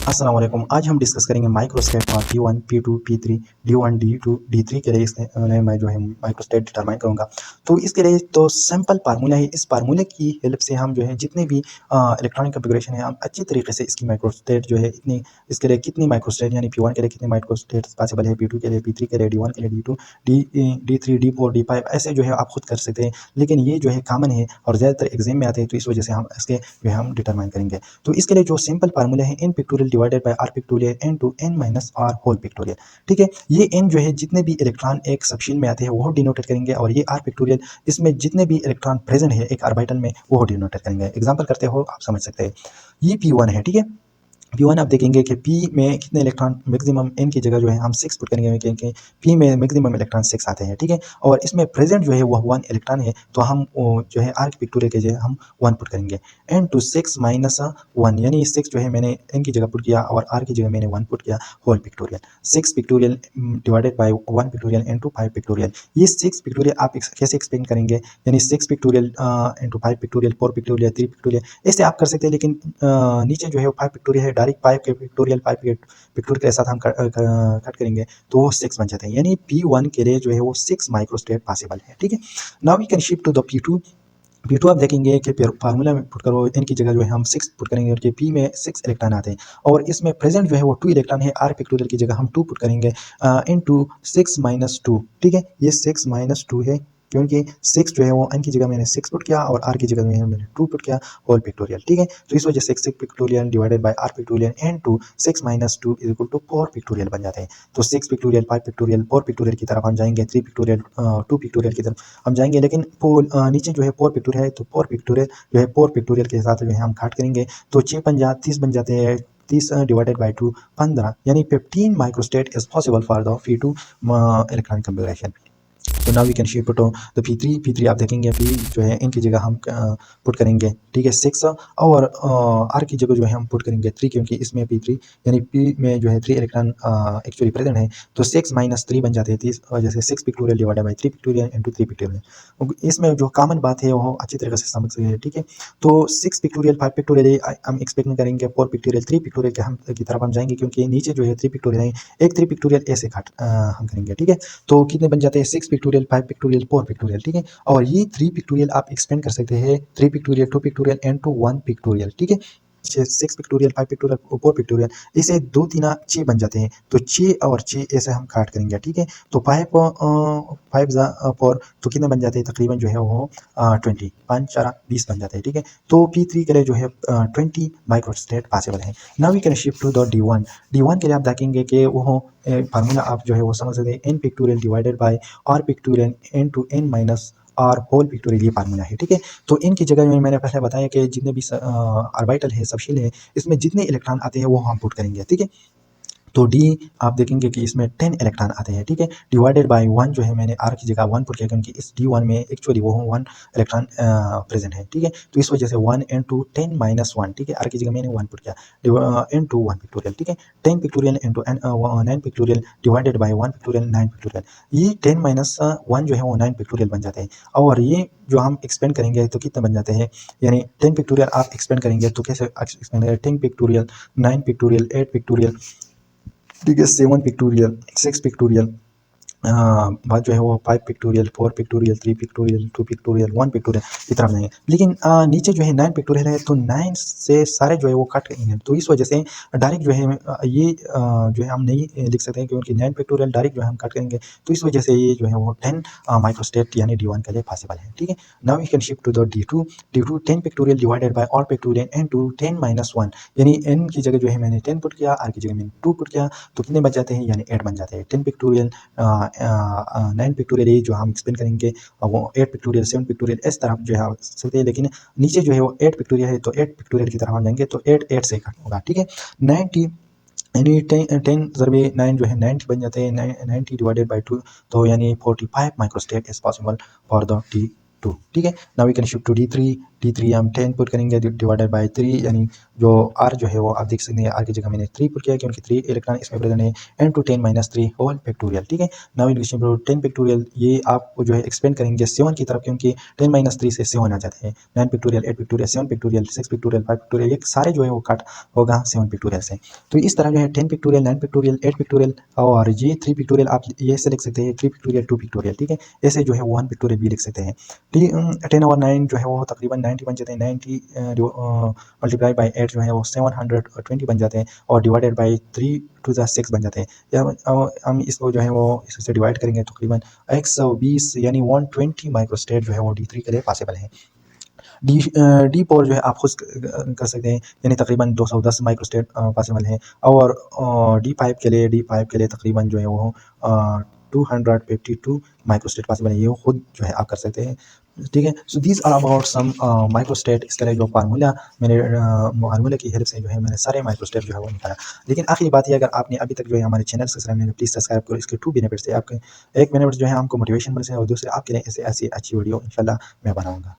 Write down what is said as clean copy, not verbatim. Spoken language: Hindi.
अस्सलाम वालेकुम। आज हम डिस्कस करेंगे माइक्रोस्टेट का P1, P2, P3, D1, D2, D3 के लिए इसमें मैं जो है माइक्रोस्टेट डिटरमाइन करूँगा। तो इसके लिए तो सिंपल फार्मूला है, इस फार्मूले की हेल्प से हम जो है जितने भी इलेक्ट्रॉनिक कॉन्फ़िगरेशन है हम अच्छी तरीके से इसकी माइक्रोस्टेट जो है इतनी इसके लिए कितनी माइक्रोस्टेट यानी P1 के लिए कितने माइक्रोस्टेट पॉसिबल है, P2 के लिए, P3 के लिए, D1 के लिए, D2, D3, D4, D5 ऐसे जो है आप खुद कर सकते हैं। लेकिन ये जो है कॉमन है और ज़्यादातर एग्जाम में आते हैं, तो इस वजह से हम इसके जो है हम डिटरमाइन करेंगे। तो इसके लिए जो सिंपल फार्मूला है n pictorial divided by r pictorial n to n minus r whole pictorial. ठीक है, ये n जो है जितने भी इलेक्ट्रॉन एक सबशील में आते हैं वो डिनोटेड करेंगे, और ये r पिक्टोरियल इसमें जितने भी इलेक्ट्रॉन प्रेजेंट है एक ऑर्बिटल में वो डिनोटेड करेंगे। एग्जांपल करते हो आप समझ सकते हैं। ये P1 है, ठीक है। P1 आप देखेंगे कि P में कितने इलेक्ट्रॉन मैक्सिमम n की जगह जो है हम 6 पुट करेंगे क्योंकि P में मैक्सिमम इलेक्ट्रॉन 6 आते हैं, ठीक है। और इसमें प्रेजेंट जो है वो 1 इलेक्ट्रॉन है, तो हम जो है r पिक्टोरियल के जगह हम 1 पुट करेंगे। n टू 6 माइनस 1 यानी 6 जो है मैंने n की जगह पुट किया और r की जगह मैंने 1 पुट किया whole pictorial. 6 pictorial divided by 1 pictorial into 5 pictorial. ये 6 पिक्टोरियल आप कैसे एक्सप्लेन करेंगे, यानी 6 pictorial into 5 pictorial, 4 pictorial, 3 pictorial ऐसे आप कर सकते हैं। लेकिन नीचे जो है 5 पिक्टोरियल है, डायरेक्ट 5 के पिक्टोरियल 5 पिक्टोरियल के साथ हम कट करेंगे तो वो 6 बन जाते हैं, यानी P1 के लिए जो है वो 6 माइक्रोस्टेट पॉसिबल है, ठीक है। Now we can shift to the P2। P2 आप देखेंगे कि फार्मूला में पुट करो, n की जगह जो है हम 6 पुट करेंगे और P में 6 इलेक्ट्रॉन आते हैं, और इसमें प्रेजेंट जो है वो 2 इलेक्ट्रॉन है। r पिक्टोरियल की जगह हम 2 पुट करेंगे इनटू 6 माइनस 2, ठीक है। ये 6 माइनस 2 है क्योंकि 6 जो है वो n की जगह मैंने 6 पुट किया और r की जगह मैंने 2 पुट किया होल पिक्टोरियल, ठीक है। तो इस वजह से 6 pictorial divided by r pictorial into 6 minus 2 is equal to 4 pictorial बन जाते हैं। तो 6 पिक्टोरियल, 5 पिक्टोरियल, 4 पिक्टोरियल की तरफ हम जाएंगे, 3 पिक्टोरियल, 2 पिक्टोरियल की तरफ हम जाएंगे। लेकिन नीचे जो है 4 पिक्टोरियल है, तो 4 पिक्टोरियल जो है 4 पिक्टोरियल के साथ जो है हम काट करेंगे, तो 6 30 बन जाते हैं। 30 डिवाइडेड बाय 2 15, यानी 15 microstate is possible for the P2 electronic configuration. तो now we can shift to the P3 आप देखेंगे P जो है इनकी जगह हम पुट करेंगे, ठीक है 6, और R की जगह जो है हम पुट करेंगे 3, क्योंकि इसमें P3 यानी P में जो है 3 इलेक्ट्रॉन एक्चुअली प्रेजेंट है, तो 6 माइनस 3 बन जाते हैं 30, जैसे 6 pictorial divided by 3 pictorial into 3 pictorial. इसमें जो कॉमन बात है वो अच्छी तरीके से समझ सकते हैं, ठीक है। तो 6 पिक्टोरियल, 5 पिक्टोरियल हम एक्सपेक्ट नहीं करेंगे, 4 पिक्टोरियल, 3 पिक्टोरियल की तरफ हम जाएंगे, क्योंकि नीचे जो है 3 पिक्टोरियल है, एक 3 पिक्टोरियल ऐसे हम करेंगे, ठीक है। तो कितने बन जाते हैं 6 पिक्टोरियल, 5 पिक्टोरियल, 4 पिक्टोरियल, ठीक है। और ये 3 पिक्टोरियल आप एक्सपेंड कर सकते हैं, 3 pictorial, 2 pictorial and to 1 pictorial, ठीक है। 6 पिक्टोरियल, 5 पिक्टोरियल, 4 पिक्टोरियल, इसे 2 3 6 बन जाते हैं, तो 6 और 6 ऐसे हम काट करेंगे, ठीक है। तो 5 4 तो कितने बन जाते हैं, तकरीबन जो है वो 20, 5 4 20 बन जाते हैं, ठीक है। तो P3 के लिए जो है 20 माइक्रोस्टेट पॉसिबल है। Now we can shift to the D1 के लिए आप देखेंगे कि वो फार्मूला आप जो है वो समझ सकते हैं, n pictorial divided by r pictorial n to n minus r whole pictorial, ये फार्मूला है, ठीक है। तो इन की जगह में मैंने पहले बताया कि जितने भी ऑर्बिटल है, सबशील है, इसमें जितने इलेक्ट्रॉन आते हैं वो हम पुट करेंगे, ठीक है। तो D आप देखेंगे कि इसमें 10 इलेक्ट्रॉन आते हैं, ठीक है। डिवाइडेड बाय 1 जो है मैंने r की जगह 1 पुट किया, क्योंकि इस D1 में एक्चुअली वो 1 इलेक्ट्रॉन प्रेजेंट है, ठीक है। तो इस वजह से 1 इंटू 10 माइनस 1, ठीक है, r की जगह मैंने 1 पुट किया इंटू 1 पिक्टोरियल, ठीक है। 10 pictorial into 9 pictorial divided by 1 pictorial 9 pictorial, ये 10 माइनस 1 जो है वो 9 पिक्टोरियल बन जाते हैं। और ये जो हम एक्सपेंड करेंगे तो कितने बन जाते हैं, यानी 10 पिक्टोरियल आप एक्सपेंड करेंगे तो कैसे एक्सपेंड करेंगे, 10 पिक्टोरियल, 9 पिक्टोरियल, 8 पिक्टोरियल, ठीक है, 7 पिक्टोरियल, 6 पिक्टोरियल, बाद जो है वो 5 pictorial, 4 pictorial, 3 pictorial, 2 pictorial, 1 pictorial की तरफ जाएंगे। लेकिन नीचे जो है 9 पिक्टोरियल है, तो 9 से सारे जो है वो कट करेंगे, तो इस वजह से डायरेक्ट जो है ये जो है हम नहीं लिख सकते हैं, क्योंकि 9 पिक्टोरियल डायरेक्ट जो है हम कट करेंगे, तो इस वजह से ये जो है वो 10 माइक्रोस्टेट यानी D1 के लिए पॉसिबल है, ठीक है। Now we can shift to the D2 10 pictorial divided by all pictorial n to 10 minus 1, यानी n की जगह जो है मैंने 10 पुट किया, r की जगह मैंने 2 पुट किया, तो कितने बच जाते हैं, यानी 8 बन जाते हैं। 10 पिक्टोरियल, 9 पिक्टोरियल ये जो हम एक्सपेंड करेंगे, वो 8 पिक्टोरियल, 7 पिक्टोरियल इस तरफ जो है आप सकते हैं। लेकिन नीचे जो है वो 8 पिक्टोरियल है, तो 8 पिक्टोरियल की तरफ हम जाएंगे, तो 8 से कट होगा, ठीक है। 90 यानी 10 ज़रबे 9 जो है 90 बन जाते हैं, 90 डिवाइडेड बाई 2, तो यानी 45 microstate is possible for the D2, ठीक है। Now we can shift to D3 D3 हम 10 पुट करेंगे डिवाइडेड बाय 3, यानी जो R जो है वो आप देख सकते हैं R की जगह मैंने 3 पुट किया क्योंकि 3 इलेक्ट्रॉन इसमें प्रेजेंट है, n to 10 minus 3 whole factorial. ठीक है, नाउ इंक्रीजिंग टू 10 फैक्टोरियल, ये आप जो है एक्सपेंड करेंगे 7 की तरफ क्योंकि 10 माइनस 3 से 7 आ जाते हैं। 9 factorial, 8 factorial, 7 factorial, 6 factorial, 5 factorial, ये सारे जो है वो कट होगा 7 फैक्टोरियल से। तो इस तरह जो है 10 फैक्टोरियल, 9 फैक्टोरियल, 8 फैक्टोरियल और ये 3 फैक्टोरियल आप ये से लिख सकते हैं 3 फैक्टोरियल 2 फैक्टोरियल। ठीक है, ऐसे जो है 1 फैक्टोरियल भी लिख सकते हैं। 10 और 9 जो है वो तकरीबन 90 बन जाते हैं। 90 मल्टीप्लाई बाई 8 जो है वो 720 बन जाते हैं और डिवाइडेड बाई 3 टू द 6 बन जाते हैं। या हम इसको जो है वो इससे डिवाइड करेंगे तकरीबन 120 यानी 120 माइक्रोस्टेट जो है वो D3 के लिए पॉसिबल है। डी पावर जो है आप खुद कर सकते हैं, यानी तकरीबन 210 माइक्रोस्टेट पॉसिबल है। और डी फाइव के लिए तकरीबन जो है वो 252 माइक्रोस्टेट पॉसिबल है, ये खुद जो है आप कर सकते हैं। ठीक है, so these are about some microstate. इसके लिए जो फार्मूला मैंने फार्मूला की हेल्प से जो है मैंने सारे माइक्रोस्टेट जो है वो निकाला। लेकिन आखिरी बात ये, अगर आपने अभी तक जो है हमारे चैनल सब्सक्राइब नहीं, प्लीज़ सब्सक्राइब करो। इसके 2 बेनिफिट्स है, आपके एक बेनिफिट जो है हमको मोटिवेशन मिलता है और दूसरे आपके लिए ऐसे ऐसी अच्छी वीडियो इंशाल्लाह मैं बनाऊंगा।